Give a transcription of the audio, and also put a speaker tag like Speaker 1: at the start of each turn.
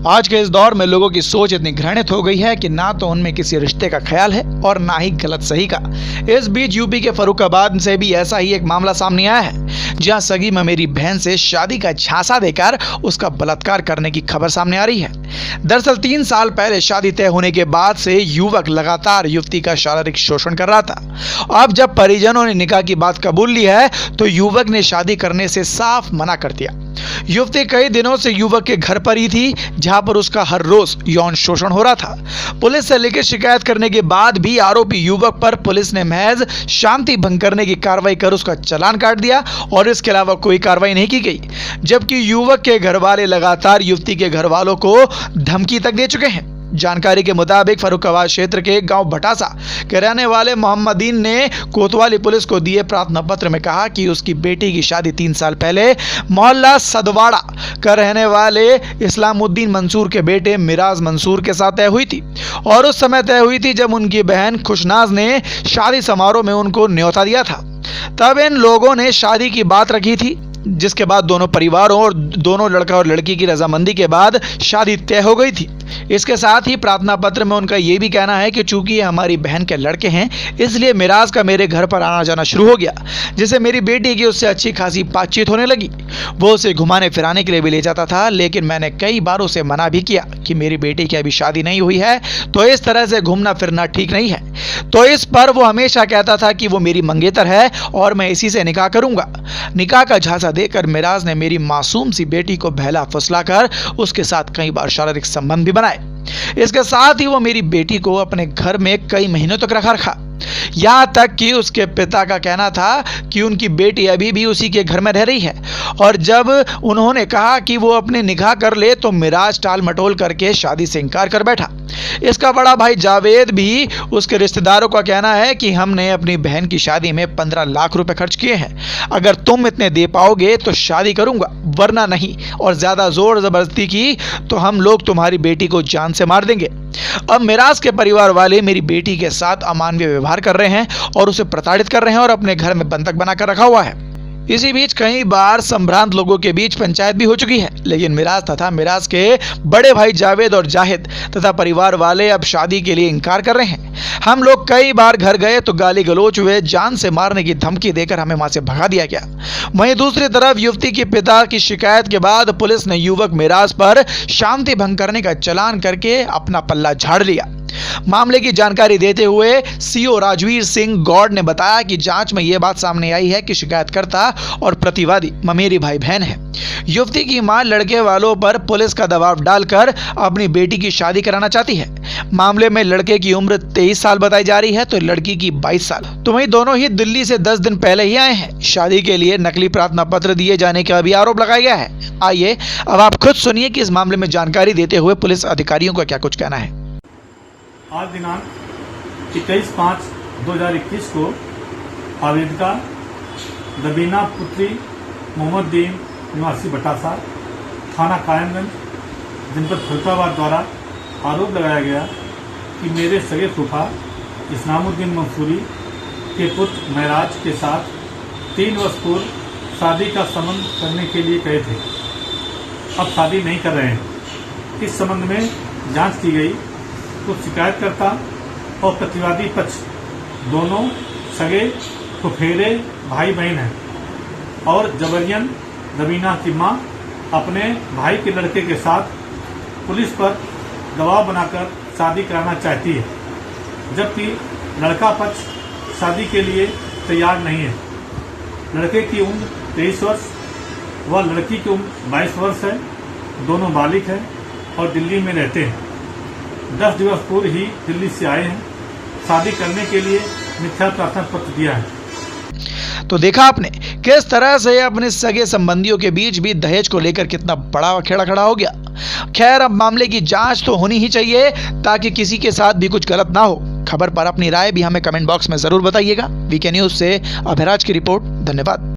Speaker 1: आज के इस दौर में लोगों की सोच इतनी घृणित हो गई है कि ना तो उनमें किसी रिश्ते का ख्याल है और ना ही गलत सही का। इस बीच यूपी के फर्रुखाबाद से भी ऐसा ही एक मामला सामने आया है, जहां सगी मेरी बहन से शादी का झांसा देकर उसका बलात्कार करने की खबर सामने आ रही है। दरअसल 3 साल पहले शादी तय होने के बाद से युवक लगातार युवती का शारीरिक शोषण कर रहा था। अब जब परिजनों ने निकाह की बात कबूल ली है तो युवक ने शादी करने से साफ मना कर दिया। युवती कई दिनों से युवक के घर पर ही थी, जहां पर उसका हर रोज यौन शोषण हो रहा था। पुलिस से लिखित शिकायत करने के बाद भी आरोपी युवक पर पुलिस ने महज शांति भंग करने की कार्रवाई कर उसका चालान काट दिया और इसके अलावा कोई कार्रवाई नहीं की गई। जबकि युवक के घर वाले लगातार युवती के घर वालों को धमकी तक दे चुके हैं। जानकारी के मुताबिक फर्रुखाबाद क्षेत्र के गांव भटासा के रहने वाले मोहम्मदीन ने कोतवाली पुलिस को दिए प्रार्थना पत्र में कहा कि उसकी बेटी की शादी 3 साल पहले मोहल्ला सदवाड़ा का रहने वाले इस्लामुद्दीन मंसूर के बेटे मिराज मंसूर के साथ तय हुई थी और उस समय तय हुई थी जब उनकी बहन खुशनाज ने शादी समारोह में उनको न्योता दिया था। तब इन लोगों ने शादी की बात रखी थी, जिसके बाद दोनों परिवारों और दोनों लड़का और लड़की की रजामंदी के बाद शादी तय हो गई थी। इसके साथ ही प्रार्थना पत्र में उनका यह भी कहना है कि चूंकि हमारी बहन के लड़के हैं, इसलिए मिराज का मेरे घर पर आना जाना शुरू हो गया, जिससे मेरी बेटी की उससे अच्छी खासी बातचीत होने लगी। वो उसे घुमाने फिराने के लिए भी ले जाता था, लेकिन मैंने कई बार उसे मना भी किया कि मेरी बेटी की अभी शादी नहीं हुई है, तो इस तरह से घूमना फिरना ठीक नहीं है। तो इस पर वो हमेशा कहता था कि वो मेरी मंगेतर है और मैं इसी से निकाह करूंगा। निकाह का झांसा देकर मिराज ने मेरी मासूम सी बेटी को बहला फुसलाकर उसके साथ कई बार शारीरिक संबंध भी बनाए। इसके साथ ही वो मेरी बेटी को अपने घर में कई महीनों तक रखा। यहाँ तक कि उसके पिता का कहना था कि उनकी बेटी अभी भी उसी के घर में रह रही है और जब उन्होंने कहा कि वो अपने निकाह कर ले तो मिराज टाल मटोल करके शादी से इनकार कर बैठा। इसका बड़ा भाई जावेद भी उसके रिश्तेदारों का कहना है कि हमने अपनी बहन की शादी में 15 लाख रुपए खर्च किए हैं, अगर तुम इतने दे पाओगे तो शादी करूंगा, वरना नहीं, और ज्यादा जोर जबरदस्ती की तो हम लोग तुम्हारी बेटी को जान से मार देंगे। अब मिराज के परिवार वाले मेरी बेटी के साथ अमानवीय व्यवहार कर रहे हैं और उसे प्रताड़ित कर रहे हैं और अपने घर में बंधक बनाकर रखा हुआ है। इसी बीच कई बार संभ्रांत लोगों के बीच पंचायत भी हो चुकी है, लेकिन मिराज तथा मिराज के बड़े भाई जावेद और जाहिद तथा परिवार वाले अब शादी के लिए इनकार कर रहे हैं। हम लोग कई बार घर गए तो गाली गलोच हुए, जान से मारने की धमकी देकर हमें वहां से भगा दिया गया। वहीं दूसरी तरफ युवती के पिता की शिकायत के बाद पुलिस ने युवक मिराज पर शांति भंग करने का चालान करके अपना पल्ला झाड़ लिया। मामले की जानकारी देते हुए सीओ राजवीर सिंह गौड़ ने बताया कि जांच में यह बात सामने आई है कि शिकायतकर्ता और प्रतिवादी ममेरी भाई बहन है। युवती की मां लड़के वालों पर पुलिस का दबाव डालकर अपनी बेटी की शादी कराना चाहती है। मामले में लड़के की उम्र 23 साल बताई जा रही है तो लड़की की 22 साल। तो वहीं दोनों ही दिल्ली से 10 दिन पहले ही आए हैं। शादी के लिए नकली प्रार्थना पत्र दिए जाने का भी आरोप लगाया गया है। आइए अब आप खुद सुनिए कि इस मामले में जानकारी देते हुए पुलिस अधिकारियों का क्या कुछ कहना है।
Speaker 2: आज दिनांक 21/5/2021 को आवेदका दबीना पुत्री मोहम्मदीन निवासी भटासा थाना कायमगंज जनपद फर्रुखाबाद द्वारा आरोप लगाया गया कि मेरे सगे फूफा इस्लामुद्दीन मंसूरी के पुत्र महराज के साथ 3 वर्ष पूर्व शादी का संबंध करने के लिए गए थे। अब शादी नहीं कर रहे हैं। इस संबंध में जांच की गई तो शिकायतकर्ता और प्रतिवादी पक्ष दोनों सगे फुफेरे भाई बहन हैं और जबरियन दबीना की मां अपने भाई के लड़के के साथ पुलिस पर दबाव बनाकर शादी कराना चाहती है, जबकि लड़का पक्ष शादी के लिए तैयार नहीं है। लड़के की उम्र 23 वर्ष व लड़की की उम्र 22 वर्ष है। दोनों बालिग हैं और दिल्ली में रहते हैं। 10 दिवस पूर्व ही दिल्ली से आए हैं। शादी करने के लिए मिथ्या प्रार्थना पत्र दिया है।
Speaker 1: तो देखा आपने किस तरह से अपने सगे संबंधियों के बीच भी दहेज को लेकर कितना बड़ा खेड़ा खड़ा हो गया। खैर, अब मामले की जांच तो होनी ही चाहिए ताकि किसी के साथ भी कुछ गलत ना हो। खबर पर अपनी राय भी हमें कमेंट बॉक्स में जरूर बताइएगा। वीके न्यूज से अभिराज की रिपोर्ट। धन्यवाद।